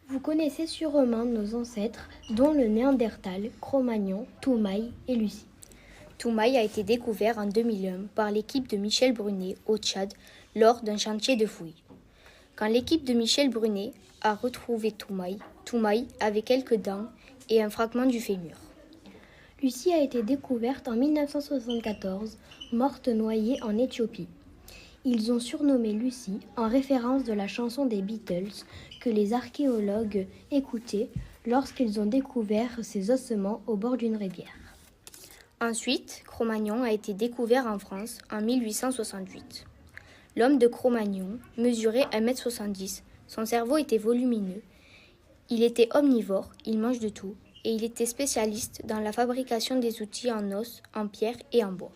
Vous connaissez sûrement nos ancêtres, dont le Néandertal, Cro-Magnon, Toumaï et Lucie. Toumaï a été découvert en 2001 par l'équipe de Michel Brunet au Tchad lors d'un chantier de fouilles. Quand l'équipe de Michel Brunet a retrouvé Toumaï, Toumaï avait quelques dents et un fragment du fémur. Lucie a été découverte en 1974, morte noyée en Éthiopie. Ils ont surnommé Lucie en référence de la chanson des Beatles que les archéologues écoutaient lorsqu'ils ont découvert ses ossements au bord d'une rivière. Ensuite, Cro-Magnon a été découvert en France en 1868. L'homme de Cro-Magnon mesurait 1,70 m. Son cerveau était volumineux. Il était omnivore, il mange de tout, et il était spécialiste dans la fabrication des outils en os, en pierre et en bois.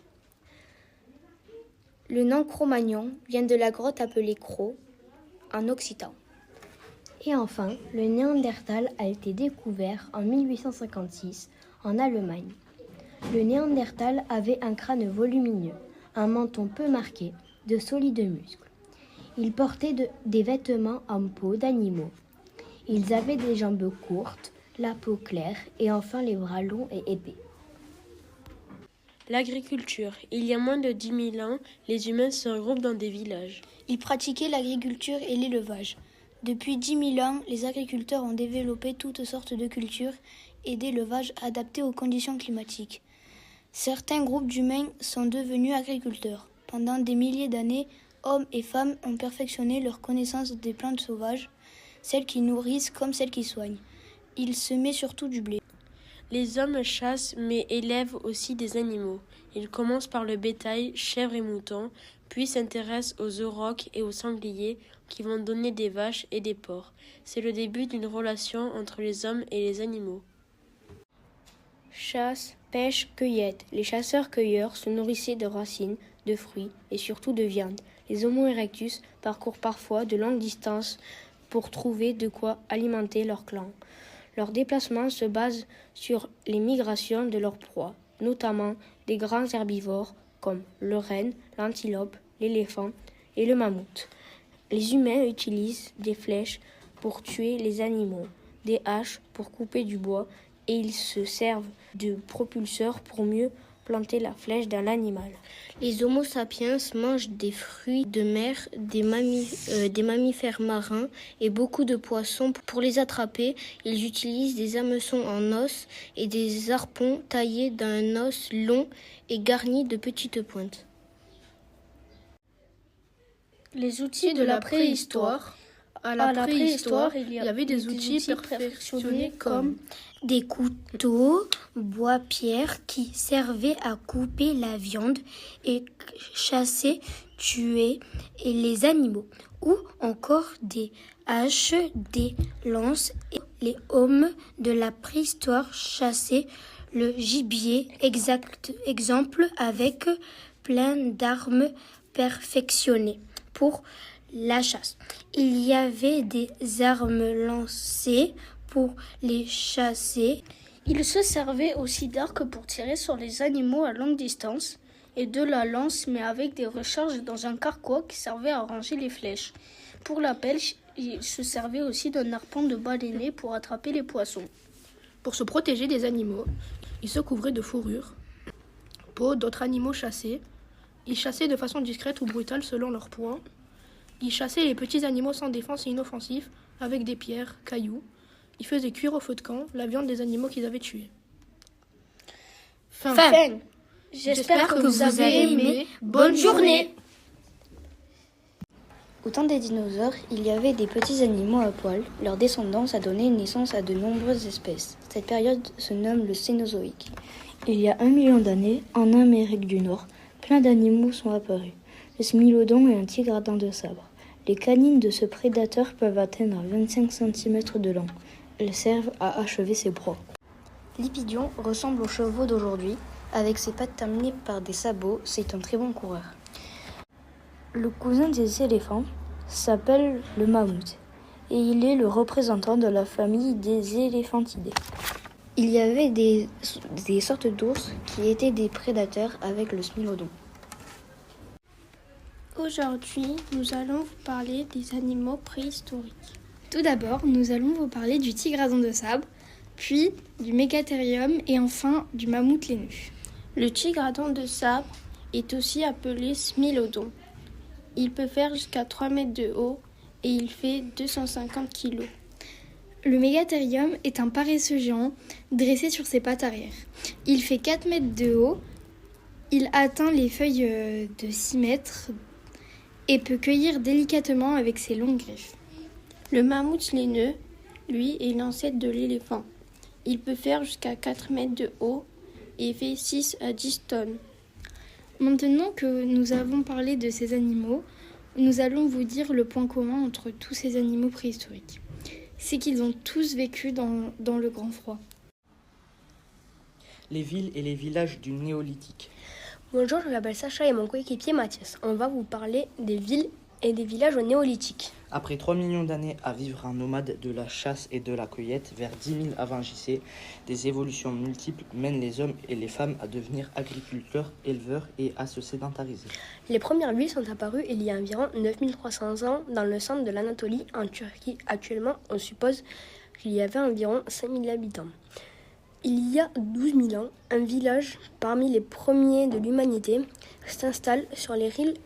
Le nom Cro-Magnon vient de la grotte appelée Cro en occitan. Et enfin, le Néandertal a été découvert en 1856 en Allemagne. Le Néandertal avait un crâne volumineux, un menton peu marqué, de solides muscles. Ils portaient des vêtements en peau d'animaux. Ils avaient des jambes courtes, la peau claire et enfin les bras longs et épais. L'agriculture. Il y a moins de 10 000 ans, les humains se regroupent dans des villages. Ils pratiquaient l'agriculture et l'élevage. Depuis 10 000 ans, les agriculteurs ont développé toutes sortes de cultures et d'élevage adaptés aux conditions climatiques. Certains groupes d'humains sont devenus agriculteurs. Pendant des milliers d'années, hommes et femmes ont perfectionné leur connaissance des plantes sauvages, celles qui nourrissent comme celles qui soignent. Ils semaient surtout du blé. Les hommes chassent mais élèvent aussi des animaux. Ils commencent par le bétail, chèvres et moutons, puis s'intéressent aux aurochs et aux sangliers qui vont donner des vaches et des porcs. C'est le début d'une relation entre les hommes et les animaux. Chasse, pêche, cueillette. Les chasseurs-cueilleurs se nourrissaient de racines, de fruits et surtout de viande. Les Homo erectus parcourent parfois de longues distances pour trouver de quoi alimenter leur clan. Leurs déplacements se basent sur les migrations de leurs proies, notamment des grands herbivores comme le renne, l'antilope, l'éléphant et le mammouth. Les humains utilisent des flèches pour tuer les animaux, des haches pour couper du bois et ils se servent de propulseurs pour mieux planter la flèche dans l'animal. Les Homo sapiens mangent des fruits de mer, des mammifères marins et beaucoup de poissons. Pour les attraper, ils utilisent des hameçons en os et des harpons taillés d'un os long et garnis de petites pointes. Les outils de la préhistoire. À la préhistoire, il y avait des outils perfectionnés comme des couteaux bois-pierre qui servaient à couper la viande et chasser, tuer les animaux, ou encore des haches, des lances. Et les hommes de la préhistoire chassaient le gibier, exemple avec plein d'armes perfectionnées pour la chasse. Il y avait des armes lancées pour les chasser. Ils se servaient aussi d'arcs pour tirer sur les animaux à longue distance et de la lance mais avec des recharges dans un carquois qui servait à ranger les flèches. Pour la pêche, ils se servaient aussi d'un harpon de baleinier pour attraper les poissons. Pour se protéger des animaux, ils se couvraient de fourrures, peau d'autres animaux chassés. Ils chassaient de façon discrète ou brutale selon leur poids. Ils chassaient les petits animaux sans défense et inoffensifs avec des pierres, cailloux. Ils faisaient cuire au feu de camp la viande des animaux qu'ils avaient tués. Fin. J'espère que vous avez aimé. Bonne journée. Au temps des dinosaures, il y avait des petits animaux à poil. Leur descendance a donné naissance à de nombreuses espèces. Cette période se nomme le Cénozoïque. Il y a 1 million d'années, en Amérique du Nord, plein d'animaux sont apparus. Le smilodon est un tigre à dents de sabre. Les canines de ce prédateur peuvent atteindre 25 cm de long. Elles servent à achever ses proies. L'Hippidyon ressemble aux chevaux d'aujourd'hui. Avec ses pattes terminées par des sabots, c'est un très bon coureur. Le cousin des éléphants s'appelle le mammouth et il est le représentant de la famille des éléphantidés. Il y avait des sortes d'ours qui étaient des prédateurs avec le smilodon. Aujourd'hui, nous allons vous parler des animaux préhistoriques. Tout d'abord, nous allons vous parler du tigradon de sabre, puis du mégathérium et enfin du mammouth laineux. Le tigradon de sabre est aussi appelé smilodon. Il peut faire jusqu'à 3 mètres de haut et il fait 250 kg. Le mégathérium est un paresseux géant dressé sur ses pattes arrière. Il fait 4 mètres de haut, il atteint les feuilles de 6 mètres et peut cueillir délicatement avec ses longues griffes. Le mammouth laineux, lui, est l'ancêtre de l'éléphant. Il peut faire jusqu'à 4 mètres de haut et fait 6 à 10 tonnes. Maintenant que nous avons parlé de ces animaux, nous allons vous dire le point commun entre tous ces animaux préhistoriques. C'est qu'ils ont tous vécu dans le grand froid. Les villes et les villages du néolithique. Bonjour, je m'appelle Sacha et mon coéquipier Mathias. On va vous parler des villes et des villages au néolithique. Après 3 millions d'années à vivre en nomade de la chasse et de la cueillette, vers 10 000 avant JC, des évolutions multiples mènent les hommes et les femmes à devenir agriculteurs, éleveurs et à se sédentariser. Les premières villes sont apparues il y a environ 9300 ans dans le centre de l'Anatolie, en Turquie. Actuellement, on suppose qu'il y avait environ 5000 habitants. Il y a 12 000 ans, un village parmi les premiers de l'humanité s'installe sur les villes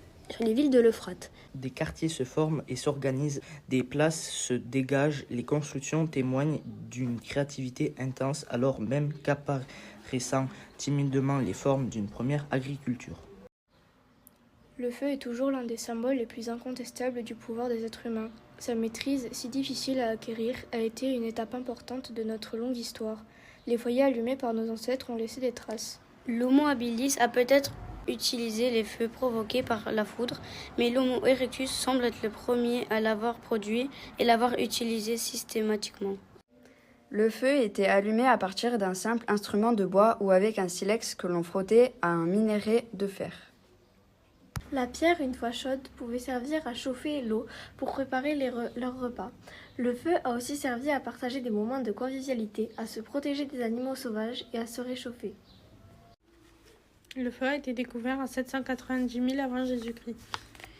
de l'Euphrate. Des quartiers se forment et s'organisent, des places se dégagent, les constructions témoignent d'une créativité intense alors même qu'apparaissant timidement les formes d'une première agriculture. Le feu est toujours l'un des symboles les plus incontestables du pouvoir des êtres humains. Sa maîtrise, si difficile à acquérir, a été une étape importante de notre longue histoire. Les foyers allumés par nos ancêtres ont laissé des traces. L'Homo habilis a peut-être utilisé les feux provoqués par la foudre, mais l'Homo erectus semble être le premier à l'avoir produit et l'avoir utilisé systématiquement. Le feu était allumé à partir d'un simple instrument de bois ou avec un silex que l'on frottait à un minerai de fer. La pierre, une fois chaude, pouvait servir à chauffer l'eau pour préparer leurs repas. Le feu a aussi servi à partager des moments de convivialité, à se protéger des animaux sauvages et à se réchauffer. Le feu a été découvert en 790 000 avant Jésus-Christ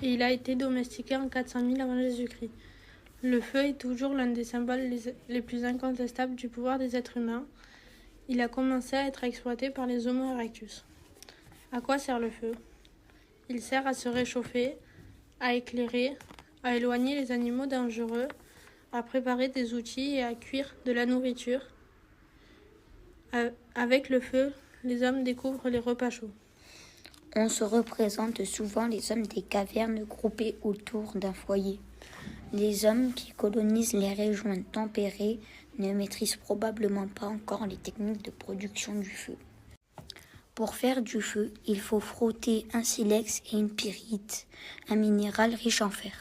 et il a été domestiqué en 400 000 avant Jésus-Christ. Le feu est toujours l'un des symboles les plus incontestables du pouvoir des êtres humains. Il a commencé à être exploité par les Homo erectus. À quoi sert le feu ? Il sert à se réchauffer, à éclairer, à éloigner les animaux dangereux, à préparer des outils et à cuire de la nourriture. Avec le feu, les hommes découvrent les repas chauds. On se représente souvent les hommes des cavernes groupés autour d'un foyer. Les hommes qui colonisent les régions tempérées ne maîtrisent probablement pas encore les techniques de production du feu. Pour faire du feu, il faut frotter un silex et une pyrite, un minéral riche en fer.